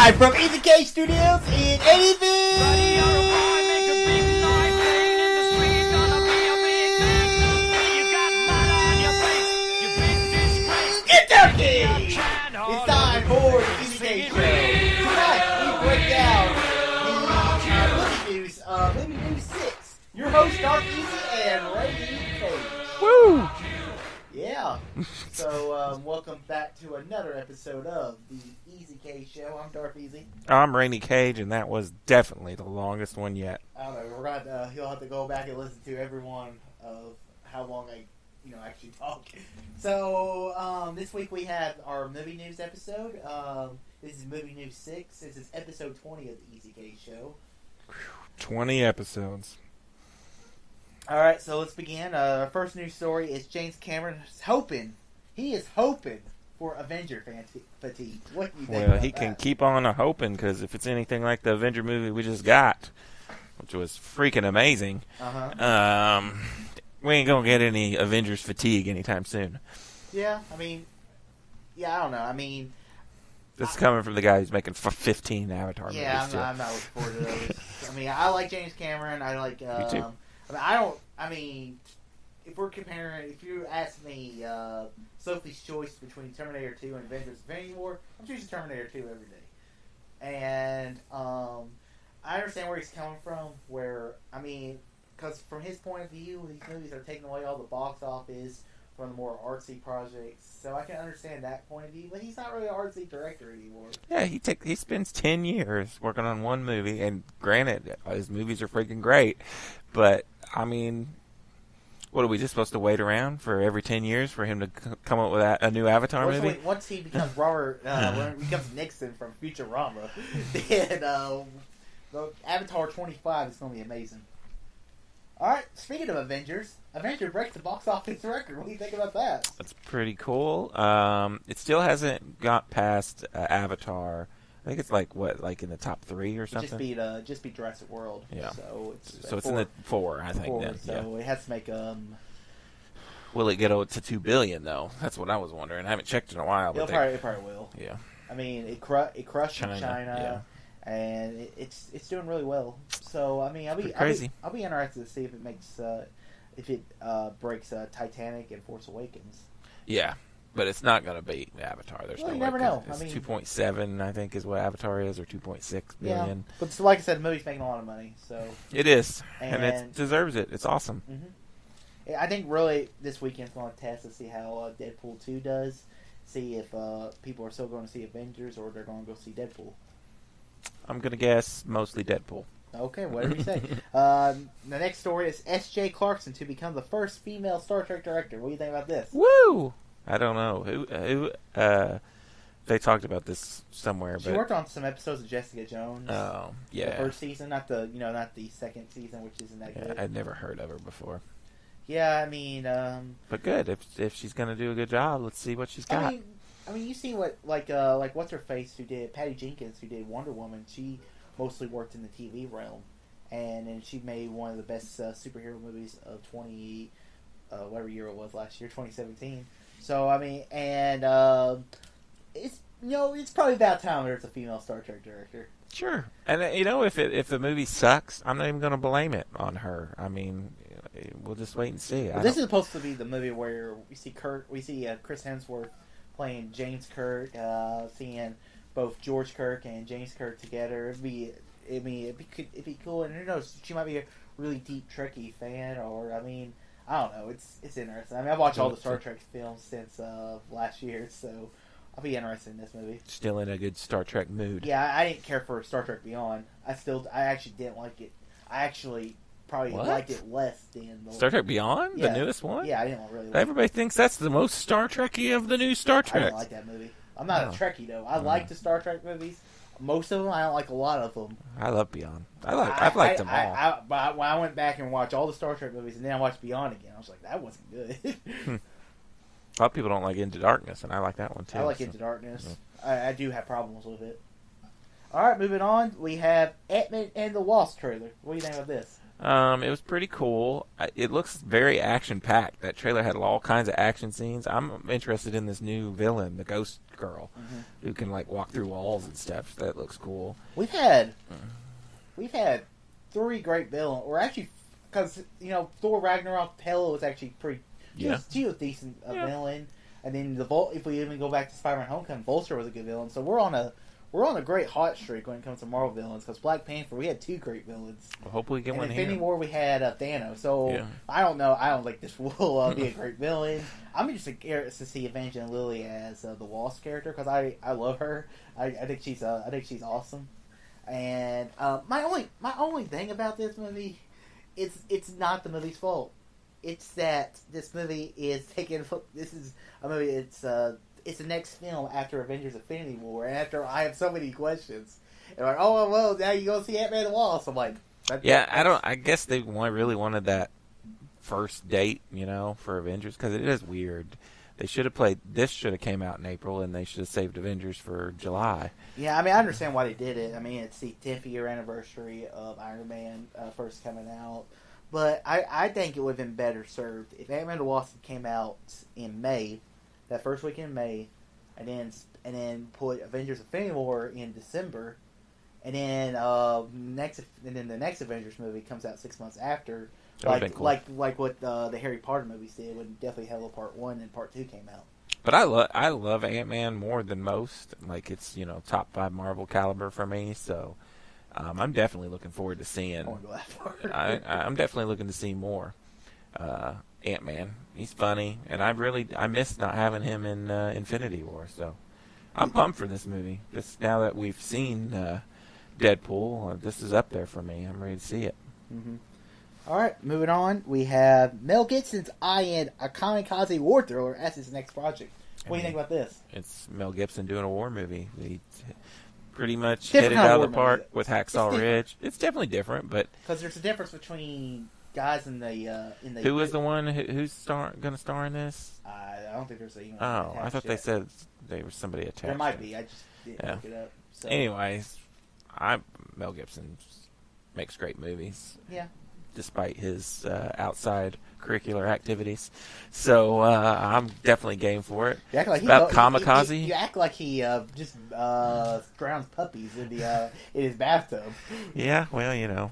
Live from EZK Studios in Eddieville! Kentucky! It's time for the EZK Show. Tonight, we break down the movie news, movie news 6. Your host, Dark Easy and Randy Cage. Woo! Yeah. So, welcome back to another episode of the EZK Show. I'm Darth Easy. I'm Rainy Cage, and that was definitely the longest one yet. I don't know. We're gonna, he'll have to go back and listen to every one of how long I, actually talk. So, this week we have our movie news episode. This is movie news 6. This is episode 20 of the EZK Show. 20 episodes. Alright, so let's begin. Our first news story is James Cameron is hoping for Avenger fatigue. What do you think? Well, he can keep on hoping, because if it's anything like the Avenger movie we just got, which was freaking amazing, we ain't gonna get any Avengers fatigue anytime soon. Yeah, I don't know. This is coming from the guy who's making 15 Avatar movies. Yeah, I'm not looking forward to those. I like James Cameron. I like... Me too. If you ask me Sophie's choice between Terminator 2 and Avengers Infinity War, I'm choosing Terminator 2 every day. And I understand where he's coming from, because from his point of view, these movies are taking away all the box office from the more artsy projects. So I can understand that point of view, but he's not really an artsy director anymore. Yeah, he spends 10 years working on one movie, and granted, his movies are freaking great, but, what are we just supposed to wait around for every 10 years for him to come up with a new Avatar movie? Once he becomes Robert, when he becomes Nixon from Futurama, then the Avatar 25 is going to be amazing. Alright, speaking of Avengers breaks the box office record. What do you think about that? That's pretty cool. It still hasn't got past Avatar. I think it's like in the top 3 or something. Just beat Jurassic World. Yeah. So it's in the 4, I think. Then. So it has to make Will it get to $2 billion though? That's what I was wondering. I haven't checked in a while. But it probably will. Yeah. It crushed China. Yeah. And it's doing really well. So I'll be interested to see if it breaks Titanic and Force Awakens. Yeah. But it's not going to beat Avatar. There's you no never way. know. It's 2.7, I think, is what Avatar is, or 2.6 billion. Yeah, but like I said, the movie's making a lot of money, so it is, and it deserves it. It's awesome. Mm-hmm. I think really this weekend's going to test to see how Deadpool 2 does. See if people are still going to see Avengers or they're going to go see Deadpool. I'm going to guess mostly Deadpool. Okay, whatever you say. The next story is S.J. Clarkson to become the first female Star Trek director. What do you think about this? Woo! I don't know who. They talked about this somewhere. She worked on some episodes of Jessica Jones. Oh, yeah. The first season, not the second season, which isn't that good. I'd never heard of her before. Yeah, But good. If she's gonna do a good job, let's see what she's got. You see what like what's her face who did Patty Jenkins who did Wonder Woman. She mostly worked in the TV realm, and then she made one of the best superhero movies of whatever year it was last year, 2017. So it's probably about time there's a female Star Trek director. Sure, and if the movie sucks, I'm not even going to blame it on her. We'll just wait and see. This is supposed to be the movie where we see Chris Hemsworth playing James Kirk, seeing both George Kirk and James Kirk together. It'd be cool, and who knows, she might be a really deep Trekkie fan, or I don't know. It's interesting. I've watched all the Star Trek films since last year, so I'll be interested in this movie. Still in a good Star Trek mood. Yeah, I didn't care for Star Trek Beyond. I actually didn't like it. I actually probably liked it less than Star Trek Beyond, the newest one. Yeah, I didn't really. Everybody thinks that's the most Star Trekky of the new Star Trek. I didn't like that movie. I'm not a Trekkie though. I like the Star Trek movies. Most of them, I don't like a lot of them. I love Beyond. I've liked them all. But when I went back and watched all the Star Trek movies, and then I watched Beyond again, I was like, that wasn't good. A lot of people don't like Into Darkness, and I like that one too. I like Into Darkness. Yeah. I do have problems with it. All right, moving on. We have Ant-Man and the Wasp trailer. What do you think of this? It was pretty cool. It looks very action-packed. That trailer had all kinds of action scenes. I'm interested in this new villain, the Ghost Girl, who can like walk through walls and stuff. That looks cool. We've had 3 great villains, or actually, because Thor Ragnarok, Hela was actually pretty. She was decent villain, and then if we even go back to Spider-Man: Homecoming, Vulture was a good villain. So we're on a great hot streak when it comes to Marvel villains. Because Black Panther, we had 2 great villains. Well, hopefully we get one here. Infinity War, we had Thanos. So I don't know. I don't think this will be a great villain. I'm just curious to see Evangeline Lilly as the Wasp character because I love her. I think she's awesome. And my only thing about this movie, it's not the movie's fault. It's that this movie is taking. This is a movie. It's the next film after Avengers: Infinity War, and after I have so many questions. And like, oh well, now you go see Ant-Man and the Wasp. I'm like, I guess they really wanted that first date, for Avengers because it is weird. They should have played. This should have came out in April, and they should have saved Avengers for July. Yeah, I mean, I understand why they did it. I mean, it's the 10th year anniversary of Iron Man first coming out. But I think it would have been better served if Ant-Man and the Wasp came out in May, that first week in May, and then put Avengers: Infinity War in December, and then the next Avengers movie comes out 6 months after, like what the Harry Potter movies did when Deathly Hallows Part 1 and Part 2 came out. But I love Ant-Man more than most. Like it's top 5 Marvel caliber for me. So. I'm definitely looking forward to seeing. I'm definitely looking to see more Ant-Man. He's funny, and I miss not having him in Infinity War. So I'm pumped for this movie. Now that we've seen Deadpool, this is up there for me. I'm ready to see it. Mm-hmm. All right, moving on. We have Mel Gibson's eyeing a kamikaze war thriller as his next project. What do you think about this? It's Mel Gibson doing a war movie. He pretty much hit it out of the park with Hacksaw Ridge. It's definitely different, but because there's a difference between guys in the Who was the one who's going to star in this? I don't think there's anyone. Oh, I thought they said there was somebody attached. There might be. I just didn't look it up. So. Anyways, Mel Gibson makes great movies. Yeah. Despite his outside curricular activities, so I'm definitely game for it. You act like about kamikaze. You act like he just drowns puppies in his bathtub. Yeah, well,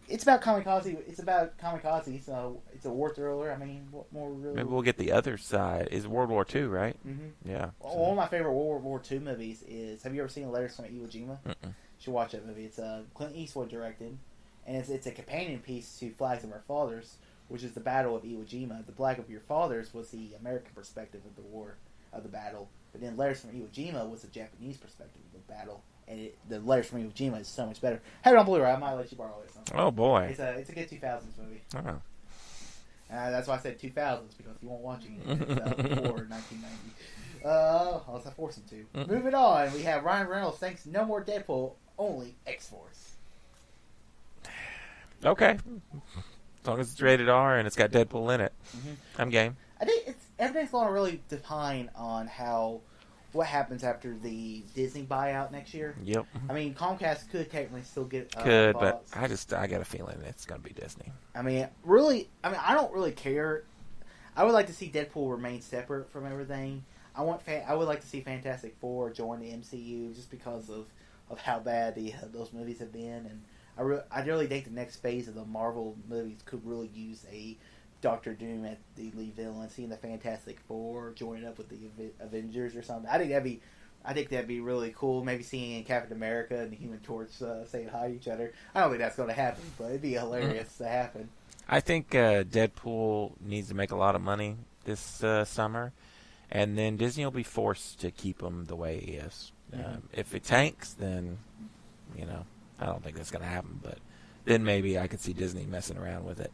it's about kamikaze. It's about kamikaze, so it's a war thriller. I mean, what more really? Maybe we'll get the other side. Is World War II, right? Mm-hmm. Yeah. Well, one of my favorite World War II movies is. Have you ever seen Letters from Iwo Jima? Mm-mm. You should watch that movie. It's Clint Eastwood directed. And it's a companion piece to Flags of Our Fathers, which is the Battle of Iwo Jima. The Flag of Your Fathers was the American perspective of the war, of the battle. But then Letters from Iwo Jima was the Japanese perspective of the battle. And the Letters from Iwo Jima is so much better. Have it on Blu-ray. I might let you borrow it sometime. Oh, boy. It's a good 2000s movie. Oh. That's why I said 2000s, because you won't watch it before 1990. Unless I force him to. Moving on, we have Ryan Reynolds thinks no more Deadpool, only X-Force. Okay. As long as it's rated R and it's got Deadpool in it, I'm game. I think everything's going to really depend on what happens after the Disney buyout next year. Yep. I mean, Comcast could technically still get but I got a feeling it's going to be Disney. I don't really care. I would like to see Deadpool remain separate from everything. I would like to see Fantastic Four join the MCU just because of how bad those movies have been, and I really think the next phase of the Marvel movies could really use a Doctor Doom at the lead villain, seeing the Fantastic Four joining up with the Avengers or something. I think that'd be really cool. Maybe seeing Captain America and the Human Torch saying hi to each other. I don't think that's going to happen, but it'd be hilarious to happen. I think Deadpool needs to make a lot of money this summer, and then Disney will be forced to keep him the way he is. If it tanks, then I don't think that's going to happen, but then maybe I could see Disney messing around with it.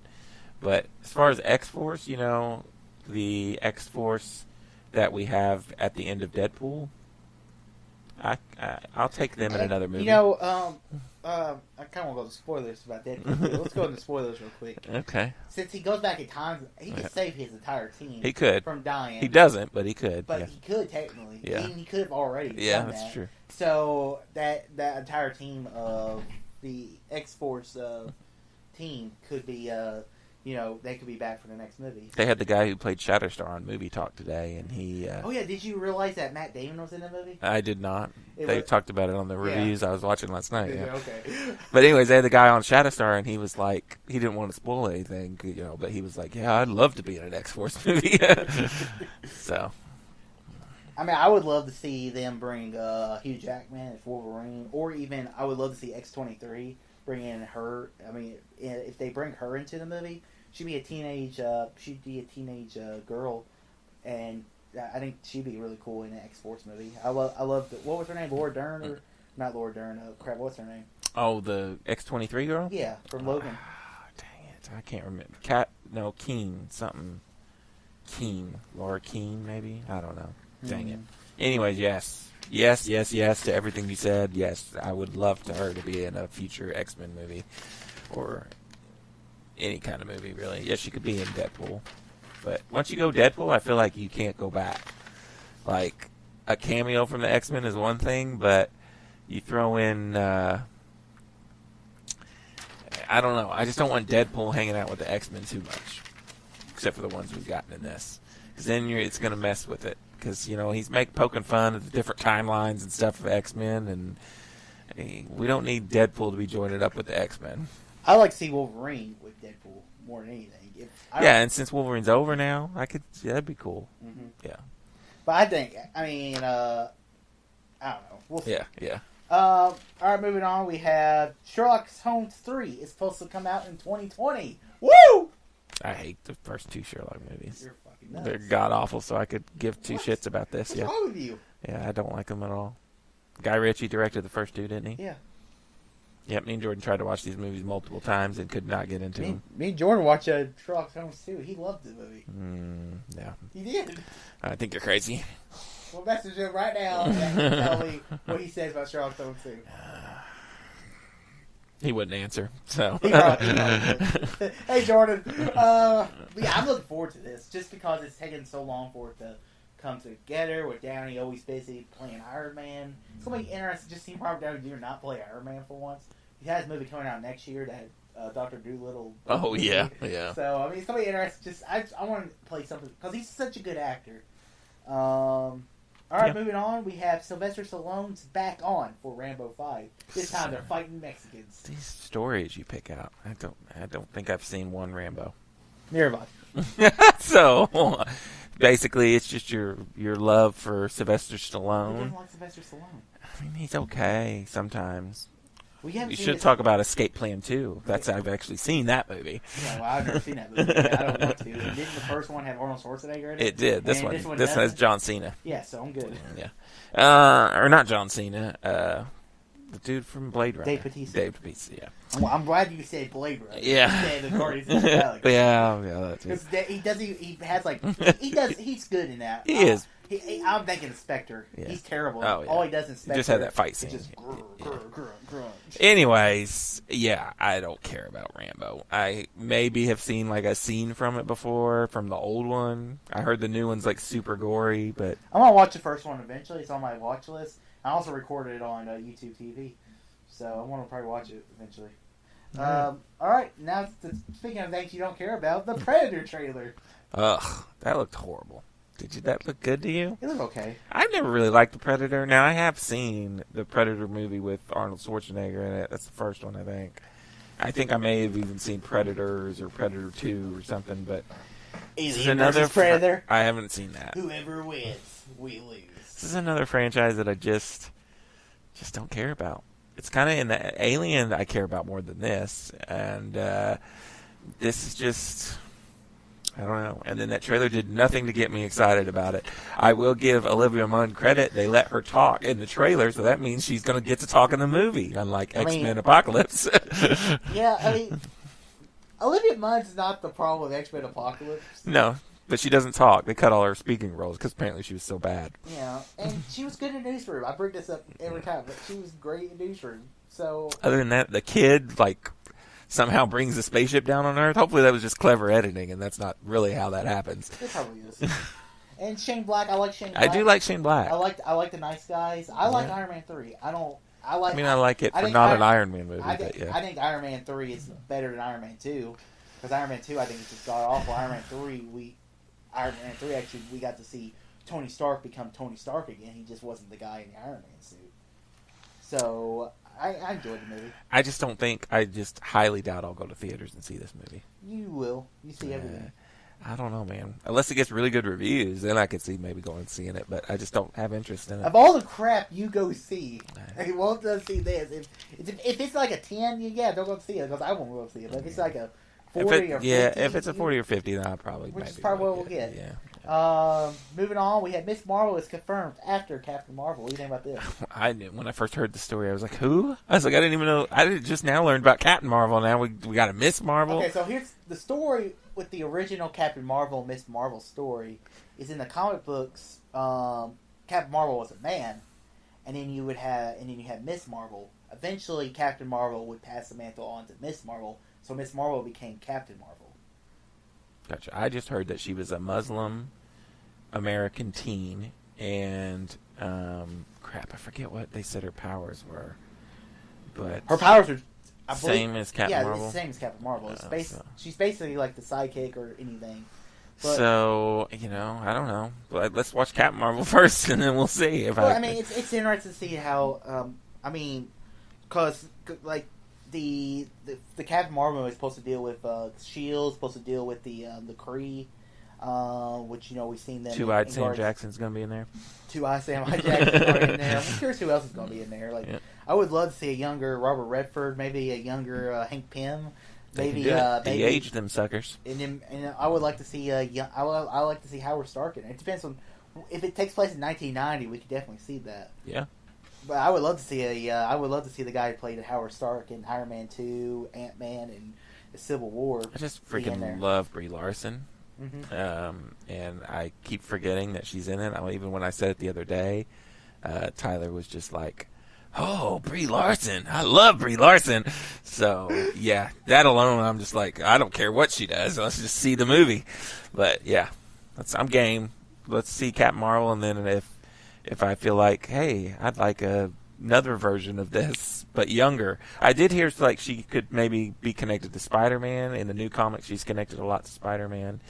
But as far as X-Force, the X-Force that we have at the end of Deadpool, I'll take them in another movie. I kind of want to go to spoilers about Deadpool. Let's go into spoilers real quick. Okay. Since he goes back in time, he could save his entire team. He could from dying. He doesn't, but he could. But he could technically. Yeah. He could have already. Yeah, done that's that. true. So that entire team of the X-Force team could be, they could be back for the next movie. They had the guy who played Shatterstar on Movie Talk today, and he... oh, yeah. Did you realize that Matt Damon was in the movie? I did not. They talked about it on the reviews I was watching last night. Yeah. Okay. But anyways, they had the guy on Shatterstar, and he was like... He didn't want to spoil anything, but he was like, yeah, I'd love to be in an X-Force movie. So... I mean, I would love to see them bring Hugh Jackman as Wolverine, or even I would love to see X-23 bring in her. I mean, if they bring her into the movie, she'd be a teenage girl, and I think she'd be really cool in an X-Force movie. I love what was her name? Laura Dern, or not Laura Dern? What's her name? Oh, the X-23 girl? Yeah, from Logan. Dang it, I can't remember. Keen, something. Keen, Laura Keen, maybe. I don't know. Dang it. Anyways, yes to everything you said. Yes, I would love for her to be in a future X-Men movie, or any kind of movie, really. Yes, she could be in Deadpool, but once you go Deadpool, I feel like you can't go back. Like, a cameo from the X-Men is one thing, but you throw in, I don't know, I just don't want Deadpool hanging out with the X-Men too much, except for the ones we've gotten in this, because then it's going to mess with it. Because, he's poking fun at the different timelines and stuff of X-Men, and we don't need Deadpool to be joining up with the X-Men. I like to see Wolverine with Deadpool more than anything. And since Wolverine's over now, that'd be cool. Mm-hmm. Yeah. But I don't know. We'll see. Yeah. All right, moving on. We have Sherlock Holmes 3 is supposed to come out in 2020. Woo! I hate the first two Sherlock movies. You're fucking nuts. They're god-awful, so I could give two shits about this. What's wrong with you? Yeah, I don't like them at all. Guy Ritchie directed the first two, didn't he? Yeah. Yep, me and Jordan tried to watch these movies multiple times and could not get into them. Me and Jordan watched Sherlock Holmes 2. He loved the movie. Yeah. He did. I think you're crazy. Well, message him right now and tell me what he says about Sherlock Holmes 2. He wouldn't answer, so. He probably would. Hey, Jordan. I'm looking forward to this, just because it's taken so long for it to come together, with Downey always busy playing Iron Man. It's going to be interesting to just see Robert Downey Jr. not play Iron Man for once. He has a movie coming out next year that Dr. Dolittle. Oh, yeah. So, I mean, it's going to be interesting. I want to play something, because he's such a good actor. All right, Moving on. We have Sylvester Stallone's back on for Rambo 5. This time they're fighting Mexicans. These stories you pick out, I don't think I've seen one Rambo. Neither have I. So basically, it's just your love for Sylvester Stallone. Who doesn't like Sylvester Stallone? I mean, he's okay sometimes. You should talk about Escape Plan 2. I've actually seen that movie. Yeah, well, I've never seen that movie. I don't want to. Didn't the first one have Arnold Schwarzenegger in it? It did. This one has John Cena. Yeah, so I'm good. Yeah. Or not John Cena. The dude from Blade Runner. Dave Bautista, yeah. Well, I'm glad you said Blade Runner. Yeah. You said the Guardians of the Galaxy. Yeah, that's it. He's good in that. He is. I'm thinking Spectre. Yeah. He's terrible. Oh, yeah. All he does in Spectre. Just had that fight scene. Just grunge. Anyways, yeah, I don't care about Rambo. I maybe have seen like a scene from it before, from the old one. I heard the new one's like super gory, but I'm gonna watch the first one eventually. It's on my watch list. I also recorded it on YouTube TV, so I want to probably watch it eventually. All right, now speaking of things you don't care about, the Predator trailer. Ugh, that looked horrible. Did that look good to you? It looked okay. I've never really liked the Predator. Now I have seen the Predator movie with Arnold Schwarzenegger in it. That's the first one, I think. I think I may have even seen Predators or Predator 2 or something, but this is another Predator. I haven't seen that. Whoever wins, we lose. This is another franchise that I just don't care about. It's kind of in the Alien I care about more than this, and this is just, I don't know. And then that trailer did nothing to get me excited about it. I will give Olivia Munn credit. They let her talk in the trailer, so that means she's going to get to talk in the movie, unlike X-Men Apocalypse. Yeah, I mean, Olivia Munn's not the problem with X-Men Apocalypse. No. But she doesn't talk. They cut all her speaking roles because apparently she was so bad. Yeah, and she was good in Newsroom. I bring this up every time, but she was great in Newsroom. So other than that, the kid somehow brings the spaceship down on Earth. Hopefully that was just clever editing, and that's not really how that happens. It probably is. And Shane Black, I like Shane Black. I do like Shane Black. I like the Nice Guys. I like Iron Man 3. I don't. I like. I mean, I like it I for think not an Iron Man movie, I but yeah. think Iron Man 3 is better than Iron Man 2 because Iron Man 2 I think is just god awful. Iron Man 3 actually we got to see Tony Stark become Tony Stark again. He just wasn't the guy in the Iron Man suit. So I enjoyed the movie. I just don't think. I just highly doubt I'll go to theaters and see this movie. You will. You see everything. I don't know, man. Unless it gets really good reviews, then I could see maybe going and seeing it. But I just don't have interest in it. Of all the crap you go see, you won't go see this. If it's like a 10, yeah, don't go see it because I won't go see it. But if it's like a 40 or 50, if it's a 40 or 50, then I'll probably. Which is probably what we'll get. Yeah. Moving on, we had Miss Marvel is confirmed after Captain Marvel. What do you think about this? When I first heard the story, I was like, "Who?" I was like, "I didn't even know." I just now learned about Captain Marvel. Now we got a Miss Marvel. Okay, so here's the story with the original Captain Marvel, Miss Marvel story. Is in the comic books. Captain Marvel was a man, and then you had Miss Marvel. Eventually, Captain Marvel would pass the mantle on to Miss Marvel, so Miss Marvel became Captain Marvel. Gotcha. I just heard that she was a Muslim American teen, and crap, I forget what they said her powers were. But her powers are same as Captain Marvel. Yeah, it's the same as Captain Marvel. She's basically like the sidekick or anything. But, so I don't know. But let's watch Captain Marvel first, and then we'll see if I mean, it's interesting to see how. Because like the Captain Marvel is supposed to deal with Shield, supposed to deal with the Kree. Which we've seen them. Two-Eyed Sam Jackson's gonna be in there. Two-Eyed Sam Jackson's gonna be in there. I'm curious who else is gonna be in there. Like, yeah. I would love to see a younger Robert Redford, maybe a younger Hank Pym. Maybe they aged them suckers. And I would like to see I like to see Howard Stark in it. It depends on if it takes place in 1990. We could definitely see that. Yeah. But I would love to see the guy who played Howard Stark in Iron Man 2, Ant-Man, and Civil War. I just freaking love Brie Larson. Mm-hmm. And I keep forgetting that she's in it. Even when I said it the other day, Tyler was just like, "Oh, Brie Larson! I love Brie Larson." So yeah, that alone, I'm just like, I don't care what she does. Let's just see the movie. But yeah, I'm game. Let's see Captain Marvel, and then if I feel like, hey, I'd like another version of this, but younger. I did hear like she could maybe be connected to Spider-Man. In the new comic, she's connected a lot to Spider-Man.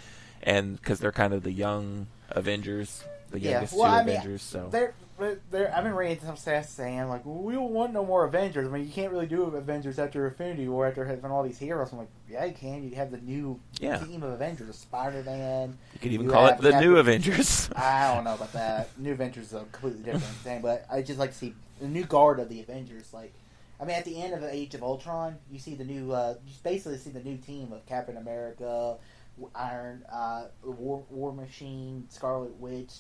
And because they're kind of the young Avengers, the youngest two Avengers. So I've been reading some stats saying like, we don't want no more Avengers. I mean, you can't really do Avengers after Infinity War, after having all these heroes. I'm like, yeah, you can. You have the new team of Avengers, Spider-Man. You could even call it the New Avengers. I don't know about that. New Avengers is a completely different thing, but I just like to see the new guard of the Avengers. Like, I mean, at the end of Age of Ultron, you see the new, you basically see the new team of Captain America, Iron, War Machine, Scarlet Witch,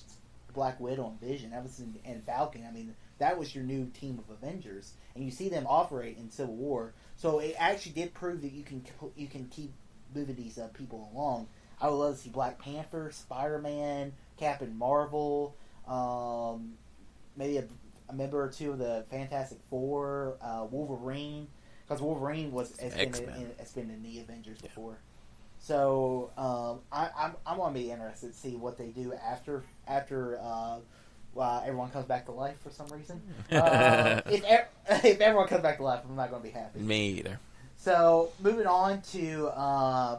Black Widow, and Vision. That was and Falcon. I mean, that was your new team of Avengers, and you see them operate in Civil War. So it actually did prove that you can keep moving these people along. I would love to see Black Panther, Spider-Man, Captain Marvel, maybe a member or two of the Fantastic Four, Wolverine, because Wolverine has been in the Avengers before. So I'm gonna be interested to see what they do after everyone comes back to life for some reason. If everyone comes back to life, I'm not gonna be happy. Me either. So moving on to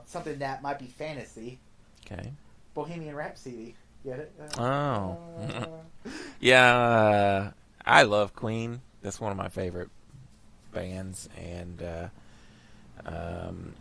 something that might be fantasy. Okay. Bohemian Rhapsody. Get it? Oh. Yeah. I love Queen. That's one of my favorite bands, and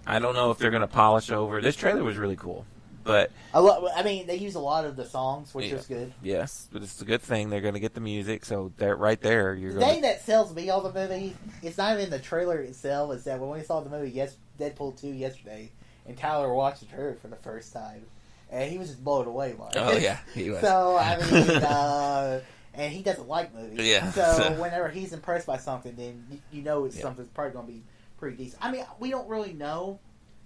I don't know if they're going to polish over. This trailer was really cool, but I mean, they use a lot of the songs, which is good. Yes, but it's a good thing. They're going to get the music, so they're right there. The thing that sells me on the movie, it's not even the trailer itself. It's that when we saw the movie, Deadpool 2 yesterday, and Tyler watched the trailer for the first time, and he was just blown away by it. Oh yeah, he was. So I mean. And he doesn't like movies. Yeah. So whenever he's impressed by something, then you know it's something's probably going to be pretty decent. I mean, we don't really know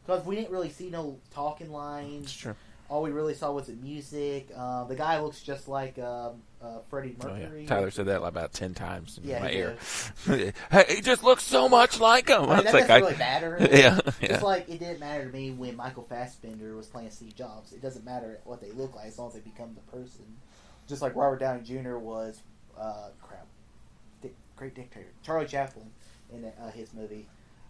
because we didn't really see no talking lines. That's true. All we really saw was the music. The guy looks just like Freddie Mercury. Oh, yeah. Tyler said that about 10 times in my ear. Hey, he just looks so much like him. I mean, that doesn't really matter. Yeah. Just like it didn't matter to me when Michael Fassbender was playing Steve Jobs. It doesn't matter what they look like as long as they become the person. Just like Robert Downey Jr. was, great dictator, Charlie Chaplin, in his movie.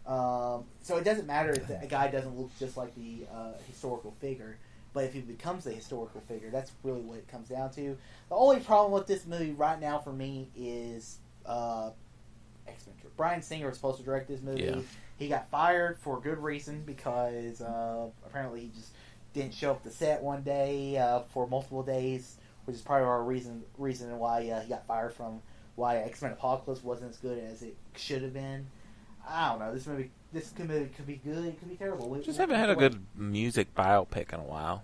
So it doesn't matter if a guy doesn't look just like the historical figure, but if he becomes a historical figure, that's really what it comes down to. The only problem with this movie right now for me is X-Men. Bryan Singer was supposed to direct this movie. Yeah. He got fired for good reason because apparently he just didn't show up to set one day for multiple days, which is probably our reason why he got fired from why X-Men Apocalypse wasn't as good as it should have been. I don't know. This movie could be good. It could be terrible. Just haven't had a good music biopic in a while.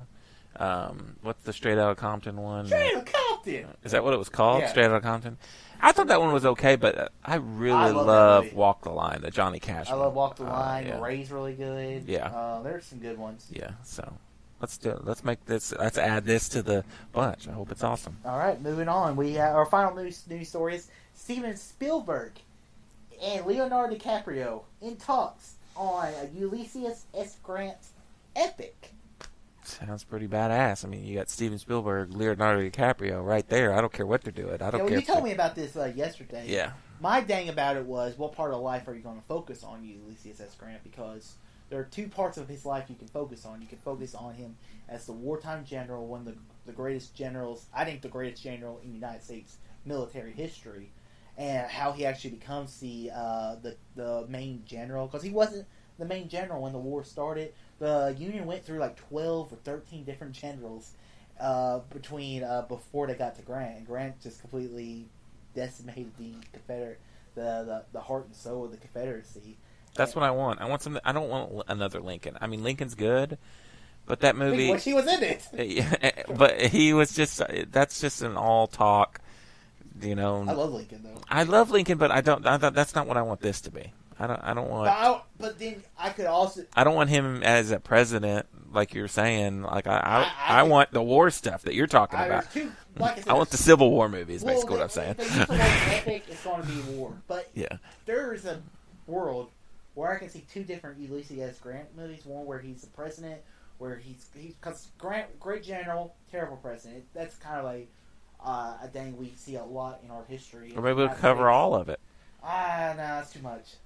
What's the Straight Outta Compton one? Straight Outta Compton! Is that what it was called? Yeah. Straight Outta Compton? I thought that one was okay, but I really love Walk the Line, the Johnny Cash one. I love Walk the Line. Yeah. Ray's really good. Yeah. There's some good ones. Yeah, so let's do it. Let's add this to the bunch. I hope it's awesome. All right, moving on. Our final news story is Steven Spielberg and Leonardo DiCaprio in talks on a Ulysses S. Grant epic. Sounds pretty badass. I mean, you got Steven Spielberg, Leonardo DiCaprio right there. I don't care what they're doing. I don't care. You told me about this yesterday. Yeah. My dang about it was, what part of life are you going to focus on Ulysses S. Grant? Because there are two parts of his life you can focus on. You can focus on him as the wartime general, one of the greatest generals, I think the greatest general in the United States military history, and how he actually becomes the main general. Because he wasn't the main general when the war started. The Union went through like 12 or 13 different generals before they got to Grant. And Grant just completely decimated the Confederate, the heart and soul of the Confederacy. That's what I want. I don't want another Lincoln. I mean, Lincoln's good, but that movie. He was in it. But he was just. That's just an all talk. You know. I love Lincoln though. I love Lincoln, but I don't. That's not what I want this to be. I don't want. But then I could also. I don't want him as a president, like you're saying. Like I want the war stuff that you're talking about. I want the Civil War movies. Basically, what I'm saying. Epic, it's going to be war, but yeah, there is a world where I can see two different Ulysses S. Grant movies. One where he's the president, where he's because Grant, great general, terrible president. That's kind of like a thing we see a lot in our history. Or maybe we'll cover all of it. No, it's too much.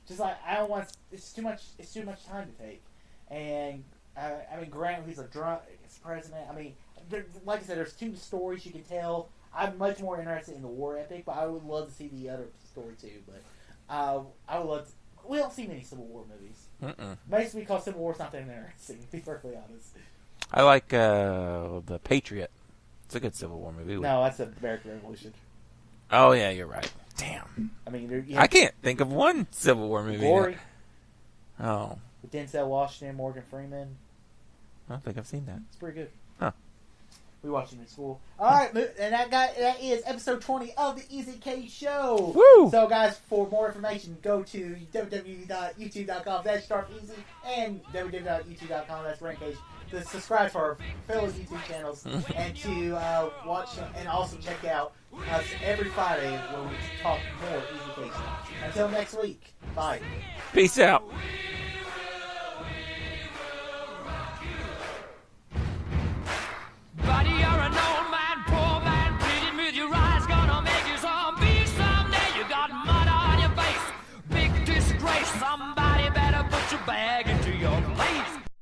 Just like I don't want. It's too much. It's too much time to take. And I mean, Grant, he's a drunk president. I mean, like I said, there's two stories you can tell. I'm much more interested in the war epic, but I would love to see the other story too. But I would love to. We don't see many Civil War movies. Basically, because Civil War's not that interesting, to be perfectly honest. I like The Patriot. It's a good Civil War movie. No, that's the American Revolution. Oh, yeah, you're right. Damn. I mean, I can't think of one Civil War movie. Glory. Oh. With Denzel Washington, Morgan Freeman. I don't think I've seen that. It's pretty good. Huh. We watched it in school. All right, and that is episode 20 of the Easy K Show. Woo! So, guys, for more information, go to www.youtube.com/sharpeasy and www.youtube.com/rankage to subscribe to our fellow YouTube channels and to watch and also check out us every Friday where we talk more Easy K Show. Until next week, bye. Peace out.